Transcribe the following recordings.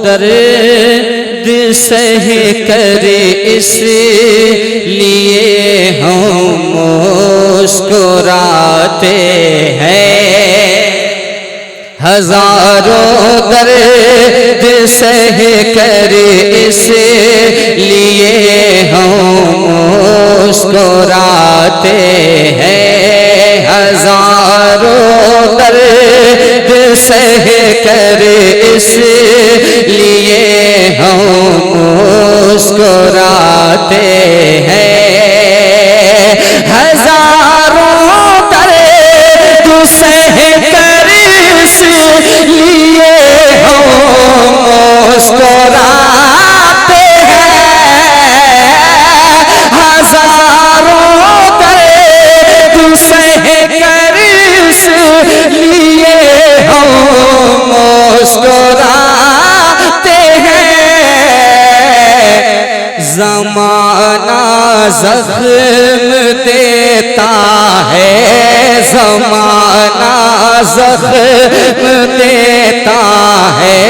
درد سہ کر اس لیے ہم مسکراتے ہیں، ہزاروں درد سہ کر اس لیے ہم مسکراتے ہیں، ہزاروں درد سہ کر اس لیے ہم مسکراتے ہیں، ہزاروں درد سہ کر اس لیے ہم مسکراتے ہیں، ہزاروں درد سہ کر اس لیے ہم مسکراتے ہیں، زمانہ زخم دیتا ہے، زمانہ زخم دیتا ہے،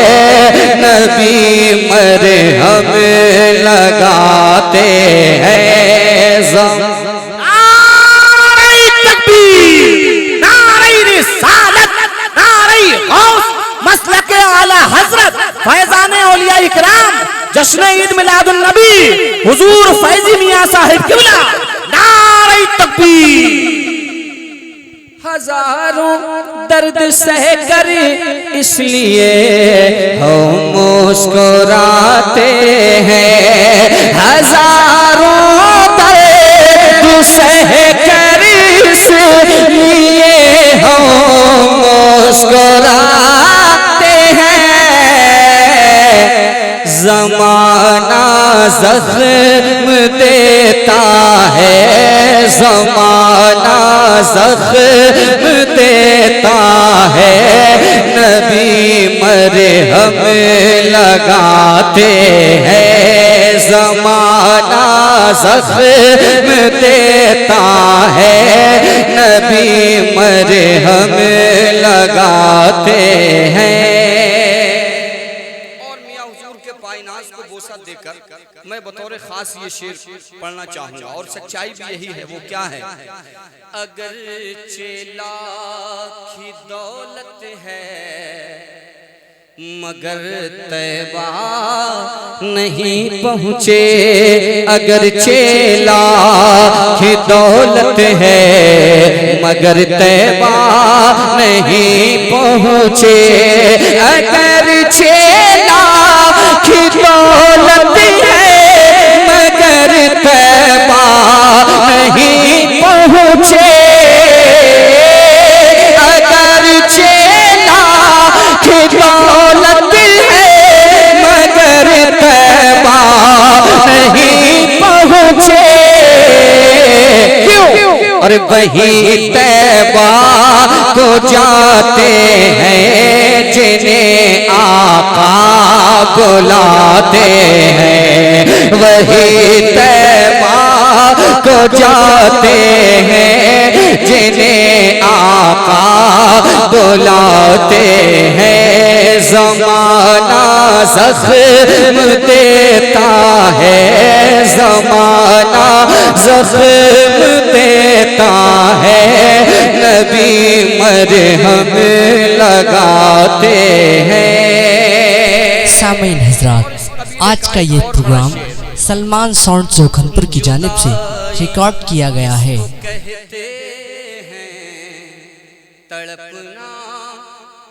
نبی مرہم لگاتے ہیں، نعرہ تکبیر، نعرہ رسالت، نعرہ غوث، مسلک اعلی حضرت فیضان اولیاء اکرام، جشن عید میلاد النبی حضور فیضی میاں صاحب قبلہ، نعرہ تکبیر۔ ہزاروں درد سہ کر اس لیے ہم مسکراتے ہیں، ہزاروں درد سہ کر اس لیے ہم مسکراتے ہیں، زمانہ زخم دیتا ہے، زمانہ زخم دیتا ہے، نبی مرہم لگاتے ہیں، زمانہ زخم دیتا ہے، نبی مرہم لگاتے ہیں۔ کو بوسہ دے کر میں بطور خاص یہ شعر پڑھنا چاہوں گا، اور سچائی بھی یہی ہے، وہ کیا ہے؟ اگرچہ لاکھ دولت ہے مگر طیبہ نہیں پہنچے، اگرچہ لاکھ دولت ہے مگر طیبہ نہیں پہنچے، اگرچہ لاکھ دولت ہے مگر طیبہ نہیں پہنچے، اگرچہ لاکھ دولت ہے مگر طیبہ نہیں پہنچے، اور وہی طیبہ کو جاتے ہیں جنہیں آقا بلاتے ہیں، وہی طیبہ کو جاتے ہیں جنہیں آقا بلاتے ہیں، زمانہ زخم دیتا ہے، زمانہ زخم دیتا ہے، نبی مرہم لگاتے ہیں۔ سامعین حضرات، آج کا یہ پروگرام سلمان ساؤنڈ زوکھنپور کی جانب سے ریکارڈ کیا گیا ہے۔ کہتے ہیں تڑپنا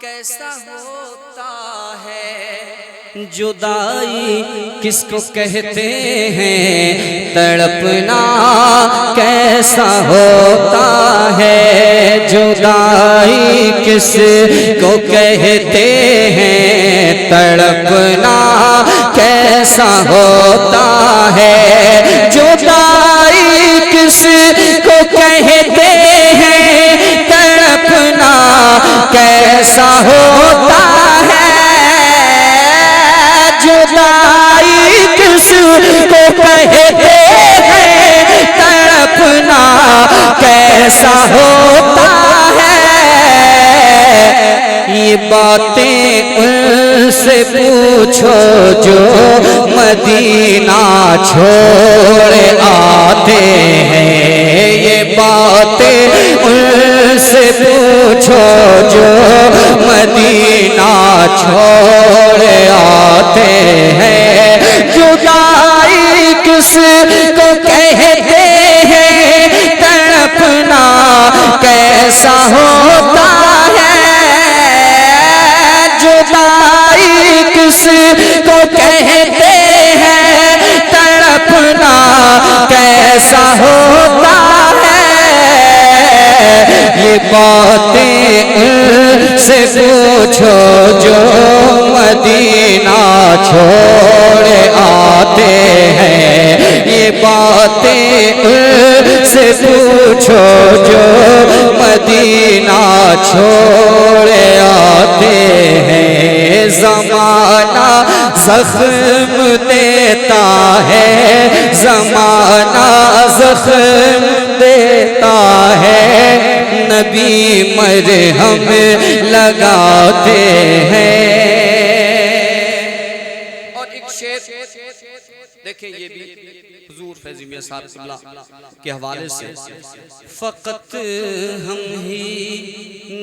کیسا ہوتا ہے، جدائی کس کو کہتے ہیں، تڑپنا کیسا ہوتا ہے، جدائی کس کو کہتے ہیں، تڑپنا کیسا ہوتا ہے، جدائی کس کو کہتے ہیں، تڑپنا کیسا ہوتا ہے، جدائی کس کو کہتے ہیں، تڑپنا کیسا ہوتا ہے، یہ باتیں ان سے پوچھو جو مدینہ چھوڑ آتے ہیں، یہ باتیں ان سے پوچھو جو مدینہ چھوڑ آتے ہیں۔ جدائی کس کو کہتے ہیں، تڑپنا کیسا ہوتا ہے، جدائی کس کو کہتے ہیں، تڑپنا کیسا ہوتا ہے، یہ باتیں ان سے پوچھو جو مدینہ چھوڑ آتے ہیں، یہ باتیں ان سے پوچھو جو مدینہ چھوڑ آتے ہیں۔ زمانہ زخم دیتا ہے، زمانہ زخم دیتا ہے، نبی مرہم لگاتے ہیں۔ اور ایک شعر دیکھیں، یہ بھی حضور فیض میاں صاحب قبلہ کے حوالے سے، فقط ہم ہی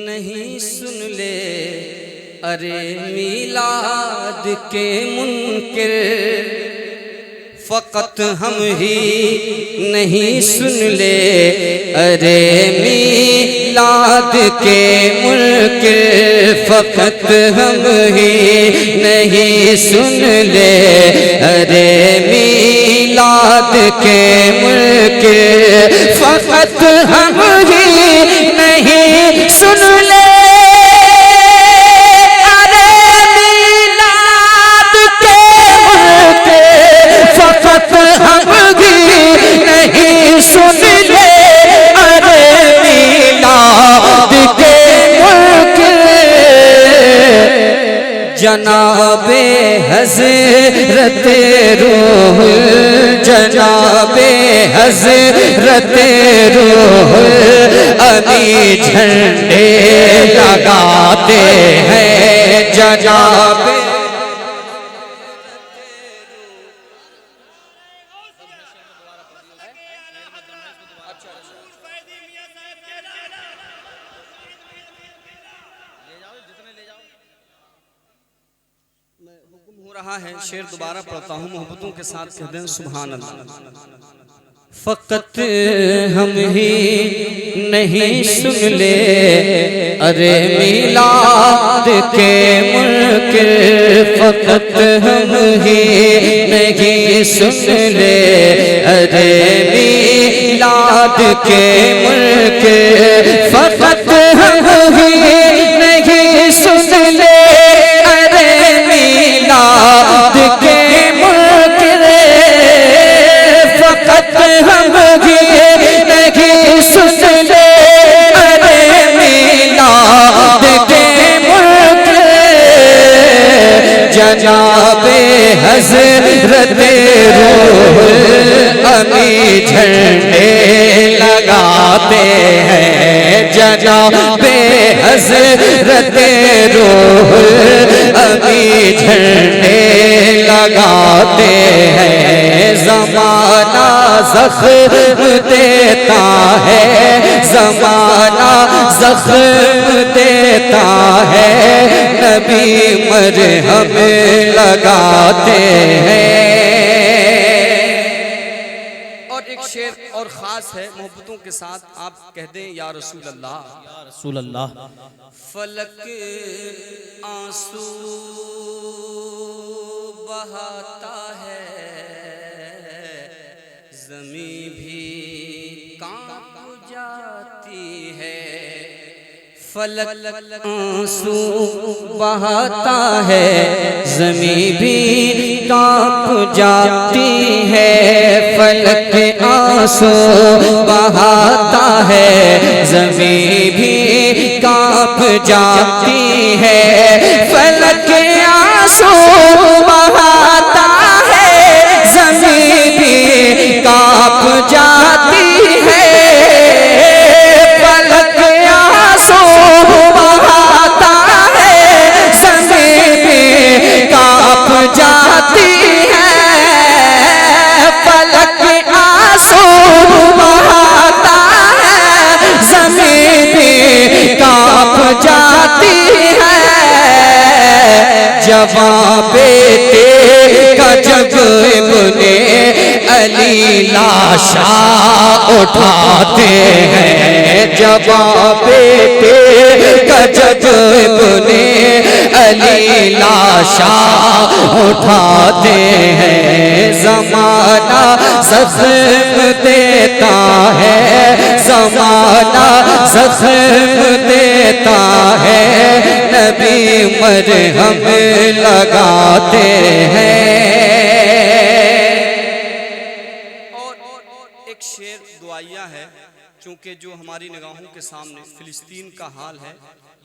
نہیں سن لے ارے میلاد کے منکر، فقط ہم ہی نہیں سن لے ارے میلاد کے منکر، فقط ہم ہی نہیں سن لے ارے میلاد کے منکر، فقط ہم ہی نہیں سن لے جناب حضرت روح، جناب حضرت روح ابھی جھنڈے لگاتے ہیں، جناب رہا ہے۔ شعر دوبارہ پڑھتا ہوں، محبتوں کے ساتھ کہہ دیں سبحان اللہ۔ فقط ہم ہی نہیں سن لے ارے میلاد کے منکر، فقط ہم ہی نہیں سن لے ارے میلاد کے منکر، فقط ہم ہی نہیں سن لے ارے میلاد کے منکر، فقط ہم ہی نہیں سن لے ارے میلاد کے منکر، جناب حضرت روح ابھی جھنڈے لگاتے ہیں، جناب حضرت روح ابھی جھنڈے لگاتے ہیں۔ زمانہ زخم دیتا ہے، زمانہ زخم دیتا ہے، نبی مرہم لگاتے ہیں۔ اور ایک شعر اور خاص ہے، محبتوں کے ساتھ آپ کہہ دیں یا رسول اللہ، یا رسول اللہ۔ فلک آنسو بہاتا ہے، زمین بھی کانپ جاتی ہے، فلک آنسو بہاتا ہے، زمین بھی کانپ جاتی ہے، فلک آنسو بہاتا ہے، زمین بھی کانپ جاتی ہے، فلک آنسو بہاتا ہے، زمین بھی کانپ جاتی ہے، فلک آنسو بہاتا ہے، زمین بھی جوان بیٹے کا جب ابن علی لاشا اٹھاتے ہیں، جوان بیٹے کا جب ابن علی لاشا اٹھاتے ہیں، زمانہ زخم دیتا ہے، زمانہ زخم دیتا ہے، نبی مرہم لگاتے ہیں۔ اور ایک شعر دعائیہ ہے، چونکہ جو ہماری نگاہوں کے سامنے فلسطین کا حال ہے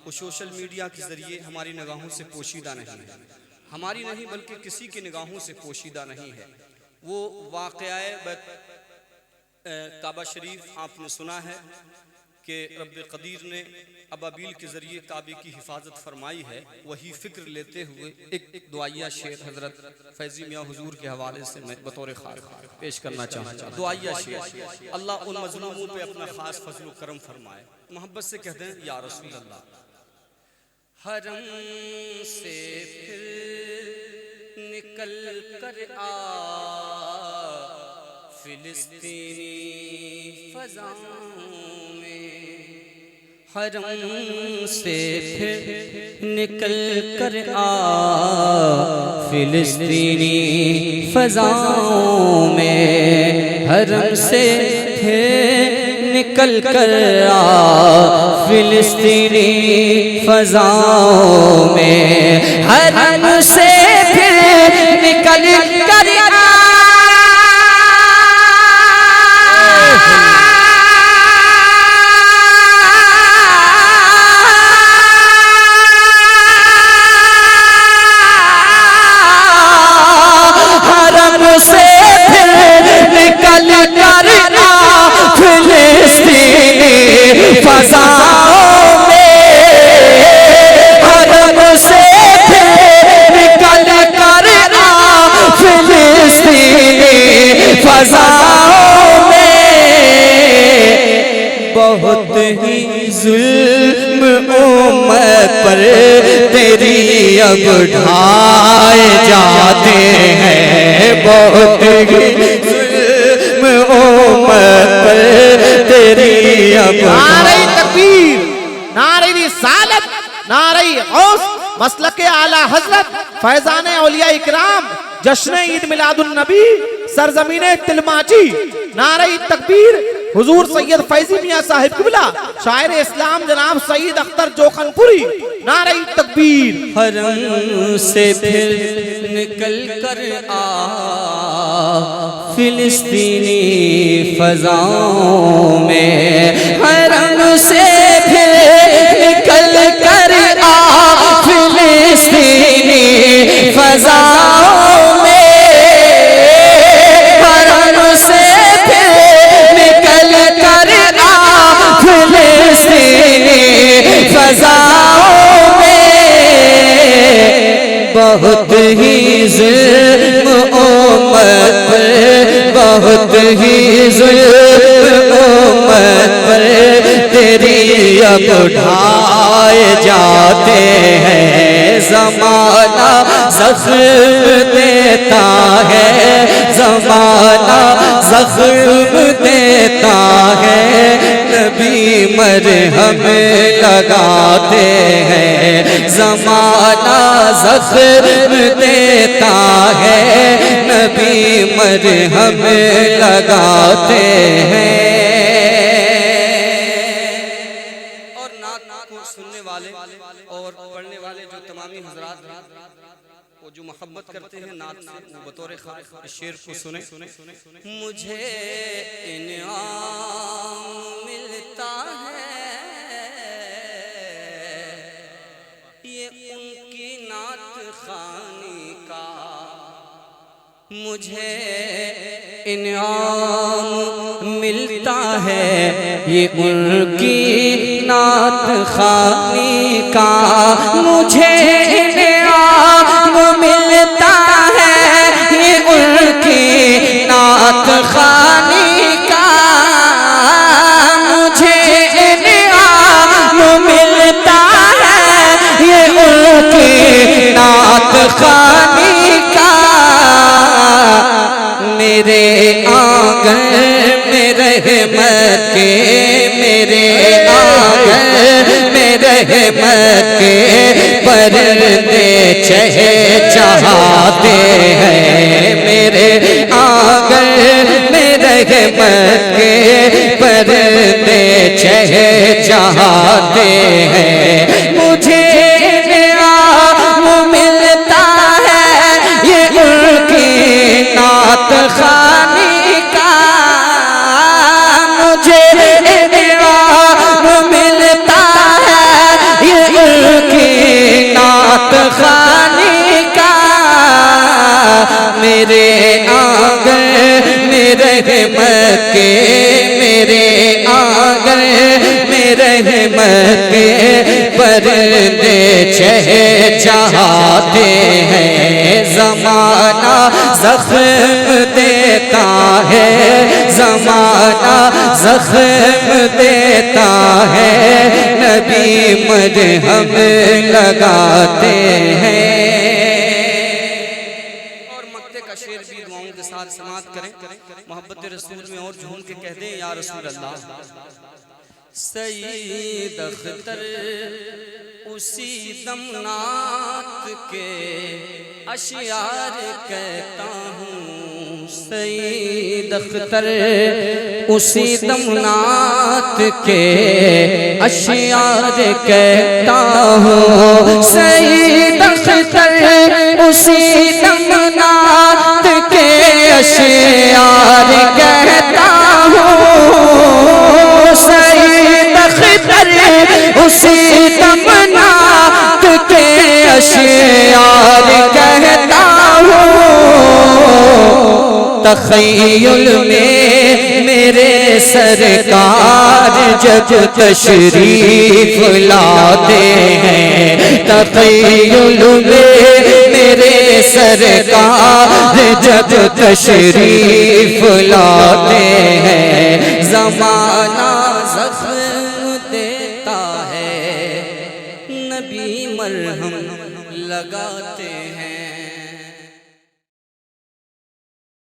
وہ سوشل میڈیا کے ذریعے ہماری نگاہوں سے پوشیدہ نہیں ہے، ہماری نہیں بلکہ کسی کی نگاہوں سے پوشیدہ نہیں ہے۔ وہ واقعہ کعبہ شریف آپ نے سنا ہے کہ رب قدیر نے ابابیل کے ذریعے کعبے کی حفاظت فرمائی ہے، وہی فکر لیتے ہوئے ایک دعائیہ شعر حضرت فیضی میاں حضور کے حوالے سے میں بطور خاص پیش کرنا چاہتا ہوں۔ دعائیہ شعر، اللہ ان مظلوموں پہ اپنا خاص فضل و کرم فرمائے، محبت سے کہتے ہیں یا رسول اللہ۔ حرم سے پھر نکل کر آ فلسطینی فضاؤں میں، حرم سے پھر نکل کر آ فلسطینی فضاؤں میں، حرم سے پھر نکل کر آ فلسطینی فضاؤں میں، حرم سے پھر نکل کر آ فضاؤں میں، حرم سے پھر نکل کر آ فلسطینی فضاؤں میں، بہت ہی ظلم امت پر تیری اب ڈھائے جاتے ہیں، بہت ہی ظلم امت پر تیری اب نعرہ تکبیر، نعرہ رسالت، نعرہ غوث، مسلک اعلی حضرت فیضان اولیاء اکرام، جشن عید میلاد النبی، سرزمین تلماچی، نعرہ تکبیر، حضور سید فیضی میاں صاحب قبلہ، شاعر اسلام جناب سید اختر جوخن پوری، نعرہ تکبیر۔ حرم سے پھر نکل کر آ فلسطینی فضاؤں میں، حرم سے پھر نکل کر آ فلسطینی فضاؤں میں، حرم سے پھر نکل کر آ فلسطینی فضاؤں میں، بہت ہی ظلم امت پر، بہت ہی ظلم امت پر تیری اب ڈھائے جاتے ہیں، زمانہ زخم دیتا ہے، زمانہ زخم دیتا ہے، نبی مرہم لگاتے ہیں، زمانہ زخم دیتا ہے، نبی مرہم لگاتے ہیں۔ اور نعت کو سننے والے اور پڑھنے والے جو تمامی حضرات وہ جو محبت کرتے ہیں نعت سے، وہ بطور خاص شعر کو سنیں۔ مجھے انعام ملتا ہے، یہ ان کی نعت خوانی کا، مجھے انعام ملتا ہے، یہ ان کی نعت خوانی کا، مجھے انعام ملتا ہے، یہ ان کی نعت خوانی کا، مجھے انعام ملتا ہے، یہ ان کی نعت چہچہاتے ہیں میرے آنگن میں رحمت کے پردے چہچہاتے ہیں مجھے نعام ملتا ہے یہ ان کی نعت خوانی کا مجھے نعام ملتا ہے یہ ان کی نعت خوانی کا میرے آنگن میں رحمت کے میرے آنگن میں رحمت کے پردے چہچہاتے ہیں زمانہ زخم دیتا ہے زمانہ زخم دیتا ہے نبی مرہم لگاتے ہیں شعر بھی دعاؤں کے ساتھ سماعت کریں محبت رسول میں اور جھوم کے کہہ دیں یا رسول اللہ سید اختر اسی دم نعت کے اشعار کہتا ہوں سید اختر اسی دم نعت کے اشعار کہتا ہوں سید اختر اسی دم نعت کے اشعار کہتا ہوں سید اختر اسی دم نعت کے اشعار کہتا ہوں تخیل میں میرے سرکار جب تشریف لاتے ہیں تخیل میں میرے سرکار جب تشریف لاتے ہیں زمانہ زخم دیتا ہے نبی مرہم لگاتے ہیں